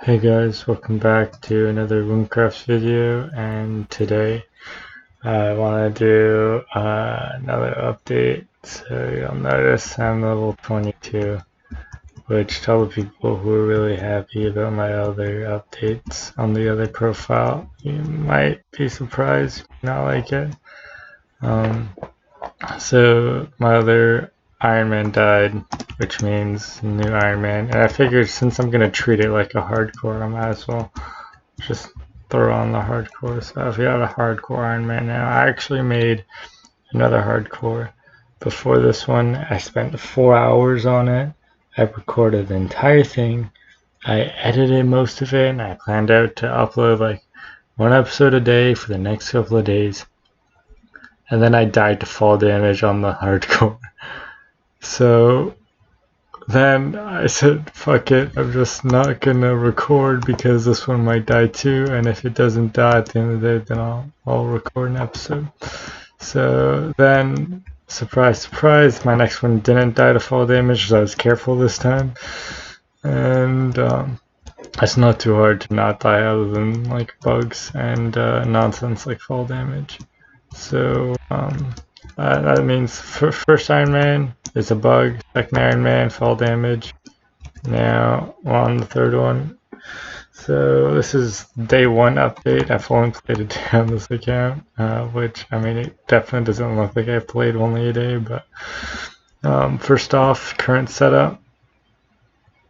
Hey guys, welcome back to another Wynncraft video, and today I want to do another update. So you'll notice I'm level 22, which to the people who are really happy about my other updates on the other profile, you might be surprised, not like it. So my other Ironman died, which means new Ironman, and I figured since I'm gonna treat it like a hardcore, I might as well just throw on the hardcore. So I've got a hardcore Ironman now. I actually made another hardcore before this one. I spent 4 hours on it. I recorded the entire thing. I edited most of it, and I planned out to upload like one episode a day for the next couple of days. And then I died to fall damage on the hardcore. So then I said, fuck it, I'm just not gonna record because this one might die too, and if it doesn't die at the end of the day, then I'll record an episode. So then, surprise, surprise, my next one didn't die to fall damage, so I was careful this time. And it's not too hard to not die other than like bugs and nonsense like fall damage. So that means first Iron Man is a bug, second Iron Man fall damage. Now on the third one. So this is day one update. I've only played a day on this account, which I mean it definitely doesn't look like I've played only a day. But first off, current setup.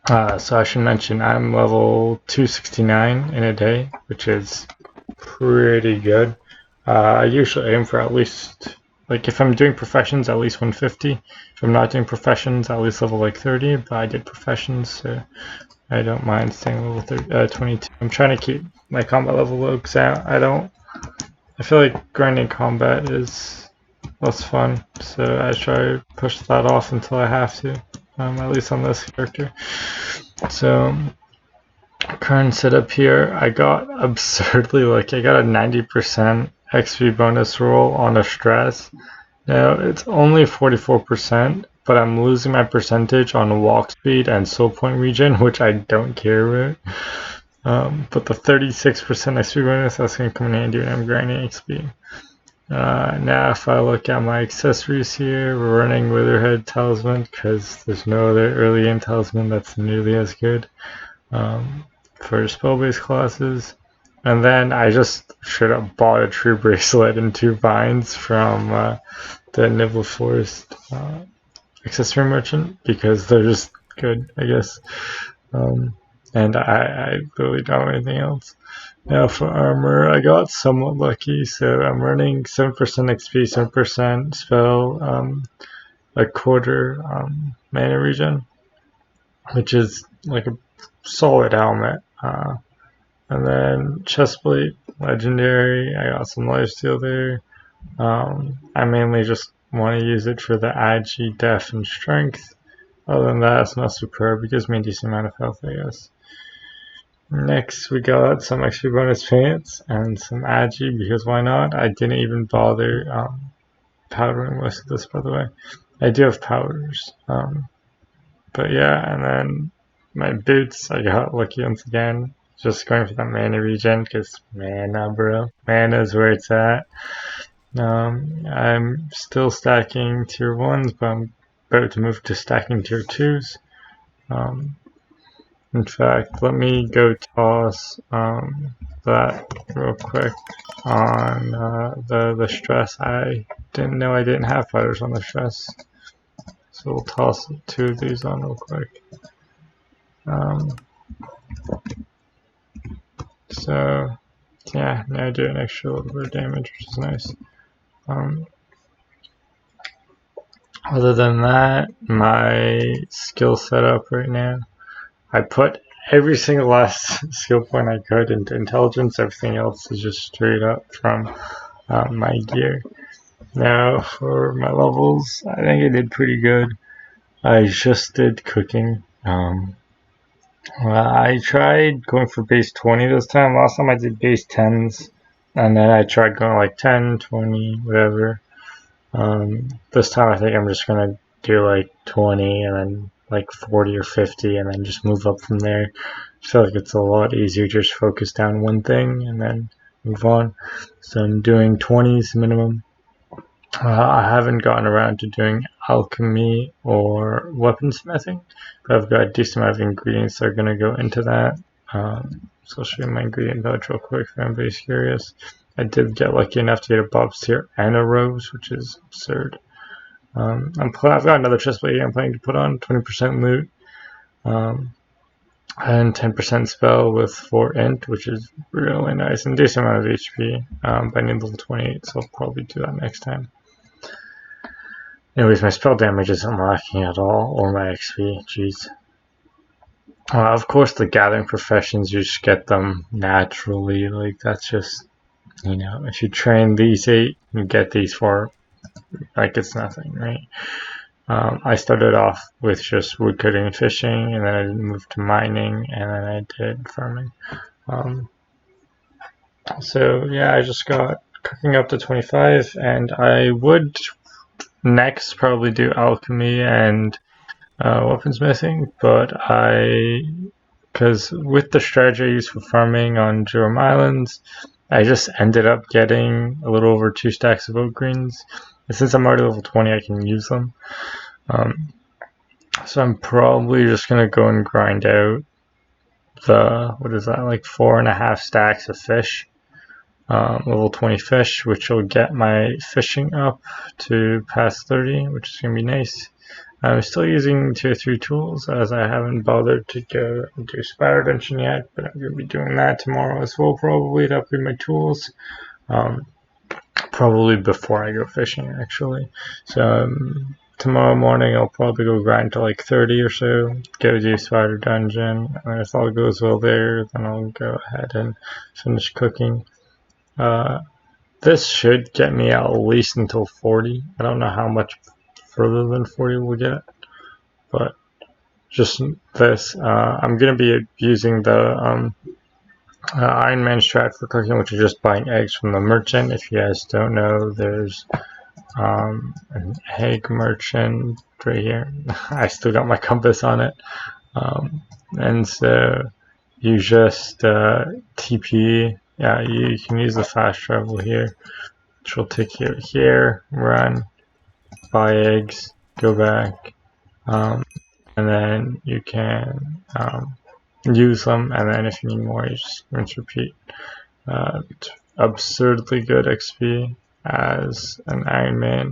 So I should mention I'm level 269 in a day, which is pretty good. I usually aim for at least, like if I'm doing professions, at least 150. If I'm not doing professions, at least level like 30, but I did professions, so I don't mind staying level 22. I'm trying to keep my combat level low because I feel like grinding combat is less fun, so I try to push that off until I have to, at least on this character. So current setup here, I got absurdly lucky. I got a 90% XP bonus roll on a stress. Now it's only 44%, but I'm losing my percentage on walk speed and soul point regen, which I don't care about. But the 36% XP bonus, that's going to come in handy when I'm grinding XP. Now if I look at my accessories here, we're running Witherhead Talisman because there's no other early game talisman that's nearly as good for spell-based classes. And then I just should have bought a tree bracelet and 2 vines from the Nibble Forest accessory merchant because they're just good, I guess. And I really don't have anything else. Now for armor, I got somewhat lucky, so I'm running 7% XP, 7% spell, a quarter mana regen, which is like a solid helmet. And then chestplate, legendary. I got some lifesteal there. I mainly just want to use it for the agi, def, and strength. Other than that, it's not superb. It gives me a decent amount of health, I guess. Next, we got some extra bonus pants and some agi, because why not? I didn't even bother powdering most of this, by the way. I do have powders. But yeah, and then my boots, I got lucky once again. Just going for that mana regen, because mana, bro. Mana is where it's at. I'm still stacking tier 1s, but I'm about to move to stacking tier 2s. In fact, let me go toss that real quick on the stress. I didn't know I didn't have fighters on the stress. So we'll toss 2 of these on real quick. So yeah, now I do an extra little bit of damage, which is nice. Other than that, my skill setup right now, I put every single last skill point I could into intelligence. Everything else is just straight up from my gear. Now for my levels, I think I did pretty good. I just did cooking. I tried going for base 20 this time. Last time I did base 10s, and then I tried going like 10, 20, whatever. This time I think I'm just gonna do like 20 and then like 40 or 50 and then just move up from there. I feel like it's a lot easier to just focus down one thing and then move on. So I'm doing 20s minimum. I haven't gotten around to doing alchemy or weaponsmithing, but I've got a decent amount of ingredients that are going to go into that. So I'll show you my ingredient voucher real quick if anybody's curious. I did get lucky enough to get a Bob's Tier and a Rose, which is absurd. I've got another chest plate here I'm planning to put on, 20% loot, and 10% spell with 4 int, which is really nice, and decent amount of HP, but I need level 28, so I'll probably do that next time. Anyways, my spell damage isn't lacking at all, or my XP, jeez. Of course, the gathering professions, you just get them naturally, like that's just, you know, if you train these 8, you get these 4, like it's nothing, right? I started off with just woodcutting and fishing, and then I moved to mining, and then I did farming. So yeah, I just got cooking up to 25, and I would next probably do alchemy and weaponsmithing, but because with the strategy I used for farming on Jerome Islands, I just ended up getting a little over 2 stacks of oak greens. And since I'm already level 20, I can use them. So I'm probably just going to go and grind out the, what is that, like 4.5 stacks of fish. Level 20 fish, which will get my fishing up to past 30, which is going to be nice. I'm still using tier 3 tools as I haven't bothered to go and do Spider Dungeon yet, but I'm going to be doing that tomorrow as well, probably to upgrade my tools. Probably before I go fishing, actually. So tomorrow morning I'll probably go grind to like 30 or so, go do Spider Dungeon, and if all goes well there, then I'll go ahead and finish cooking. This should get me at least until 40. I don't know how much further than 40 we'll get, but just this. I'm going to be using the Ironman strat for cooking, which is just buying eggs from the merchant. If you guys don't know, there's an egg merchant right here. I still got my compass on it. And so you just TP. Yeah, you can use the fast travel here, which will take you here, run, buy eggs, go back, and then you can use them, and then if you need more, you just rinse repeat. Absurdly good XP as an Ironman,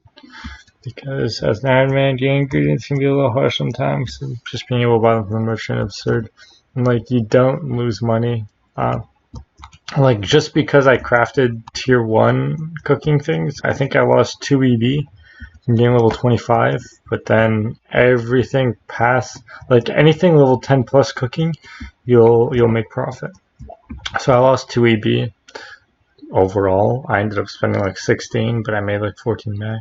because as an Ironman, the ingredients can be a little harsh sometimes, so just being able to buy them from the merchant is absurd. And like, you don't lose money. Like, just because I crafted tier 1 cooking things, I think I lost 2 EB from game level 25, but then everything past, like anything level 10 plus cooking, you'll make profit. So I lost 2 EB overall. I ended up spending like 16, but I made like 14 May.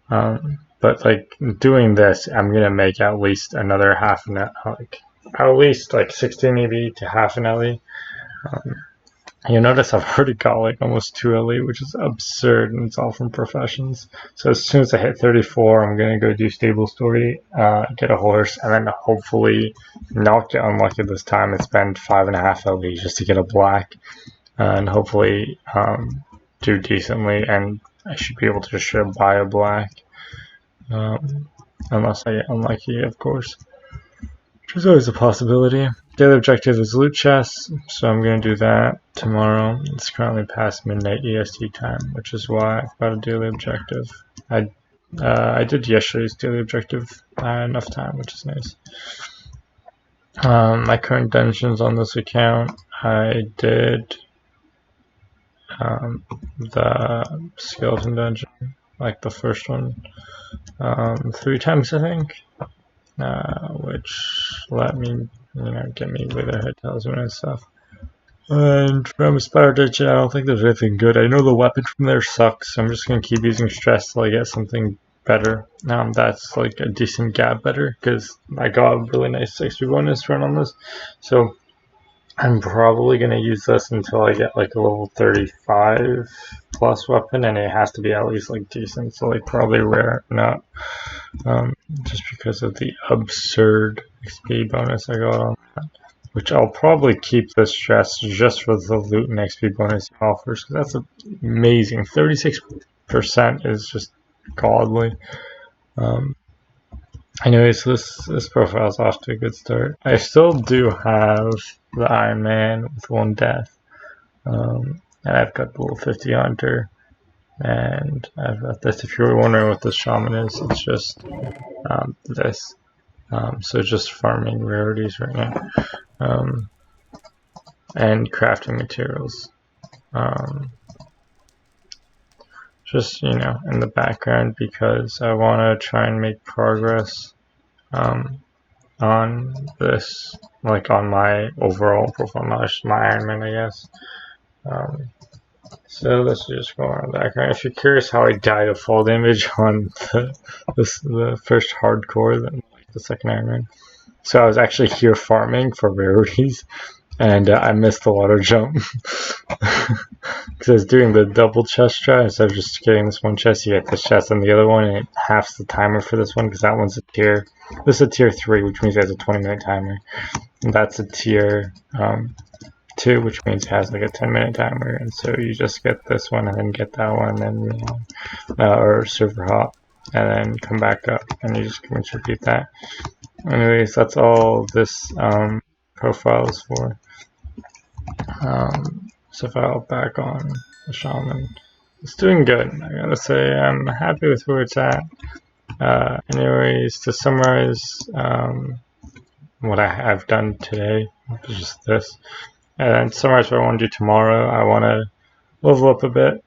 But like doing this, I'm gonna make at least another half an at least like 16 EB to half an LE. You notice I've already got like almost 2 LE, which is absurd, and it's all from professions. So as soon as I hit 34, I'm going to go do stable story, get a horse, and then hopefully not get unlucky this time and spend 5.5 LE just to get a black, and hopefully do decently, and I should be able to just buy a black, unless I get unlucky, of course, which is always a possibility. Daily objective is loot chests, so I'm going to do that tomorrow. It's currently past midnight EST time, which is why I've got a daily objective. I did yesterday's daily objective. I had enough time, which is nice. My current dungeons on this account, I did the skeleton dungeon, like the first one, 3 times, I think, which let me, get me Witherhead Talisman and stuff. And from Spider Dungeon, I don't think there's anything good. I know the weapon from there sucks, so I'm just going to keep using stress till I get something better. That's like a decent gap better, because I got a really nice XP bonus run on this. So I'm probably going to use this until I get like a level 35 plus weapon, and it has to be at least like decent, so like probably rare, not just because of the absurd XP bonus I got on that, which I'll probably keep this chest just for the loot and XP bonus it offers, because that's amazing. 36% is just godly. Anyways, this profile's off to a good start. I still do have the Iron Man with 1 death, and I've got the level 50 Hunter, and I've got this. If you're wondering what this Shaman is, it's just this. So just farming rarities right now, and crafting materials. Just, you know, in the background, because I want to try and make progress on this, like on my overall profile, not just my Ironman, I guess. So let's just go on the background. If you're curious how I died of fall damage on the first hardcore, then like the second Ironman. So I was actually here farming for rarities, and I missed the water jump. Because I was doing the double chest try, instead of just getting this one chest, you get this chest and the other one, and it halves the timer for this one, because that one's a tier. This is a tier 3, which means it has a 20-minute timer. And that's a tier 2, which means it has like a 10-minute timer. And so you just get this one and then get that one, and then or server hop, and then come back up, and you just can repeat that. Anyways, that's all this profile is for. So if I'll back on the Shaman, it's doing good. I gotta say, I'm happy with where it's at. Anyways, to summarize what I've done today, which is just this, and summarize what I want to do tomorrow, I want to level up a bit,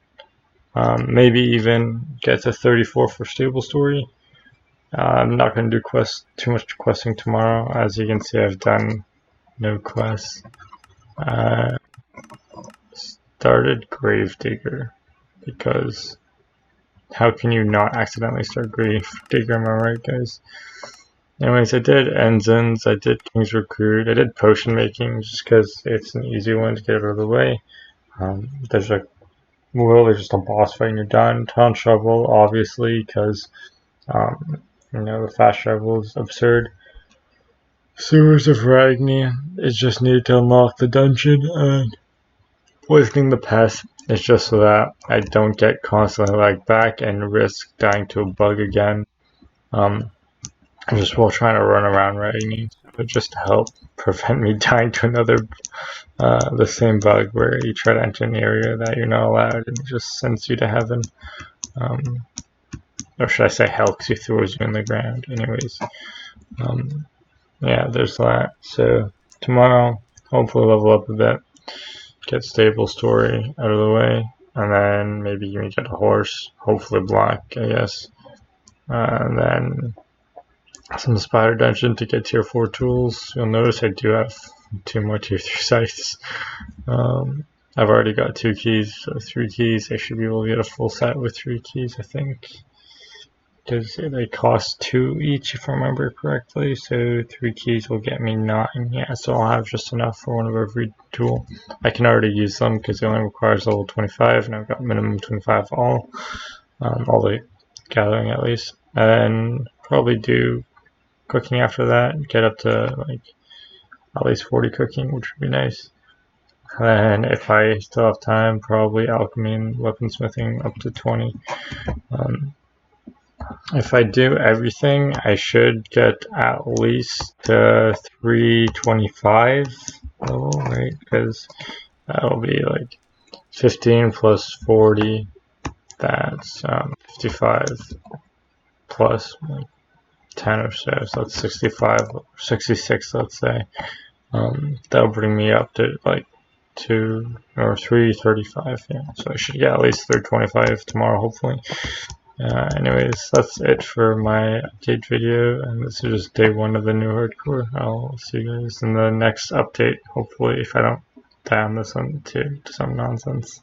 maybe even get to 34 for stable story. I'm not going to do too much questing tomorrow. As you can see, I've done no quests. Started Gravedigger, because how can you not accidentally start Gravedigger, am I right, guys? Anyways, I did Ensigns, I did King's Recruit, I did Potion Making, just because it's an easy one to get out of the way. There's just a boss fight and you're done. Town Shovel, obviously, because you know, the fast travel is absurd. Sewers of Ragni is just needed to unlock the dungeon, and Poisoning the Pest is just so that I don't get constantly lagged back and risk dying to a bug again. Just while trying to run around Ragni, but just to help prevent me dying to another the same bug where you try to enter an area that you're not allowed and it just sends you to heaven. Or should I say hell, because he throws you in the ground. Anyways, yeah, there's that. So tomorrow, hopefully level up a bit, get stable story out of the way, and then maybe you get a horse, hopefully black, I guess. And then some spider dungeon to get tier 4 tools. You'll notice I do have 2 more tier 3 sites. I've already got 2 keys, so 3 keys. I should be able to get a full set with 3 keys, I think, because they cost 2 each if I remember correctly. So 3 keys will get me 9. Yeah, so I'll have just enough for one of every tool. I can already use them because it only requires level 25, and I've got minimum 25 all the gathering at least. And probably do cooking after that, get up to like at least 40 cooking, which would be nice. And if I still have time, probably alchemy and weaponsmithing up to 20. If I do everything, I should get at least 325 level, right? Because that'll be like 15 plus 40, that's 55 plus like 10 or so, so that's 65, 66, let's say. That'll bring me up to like 2 or 335, yeah. So I should get at least 325 tomorrow, hopefully. Anyways, that's it for my update video, and this is just day 1 of the new hardcore. I'll see you guys in the next update, hopefully, if I don't die on this one to some nonsense.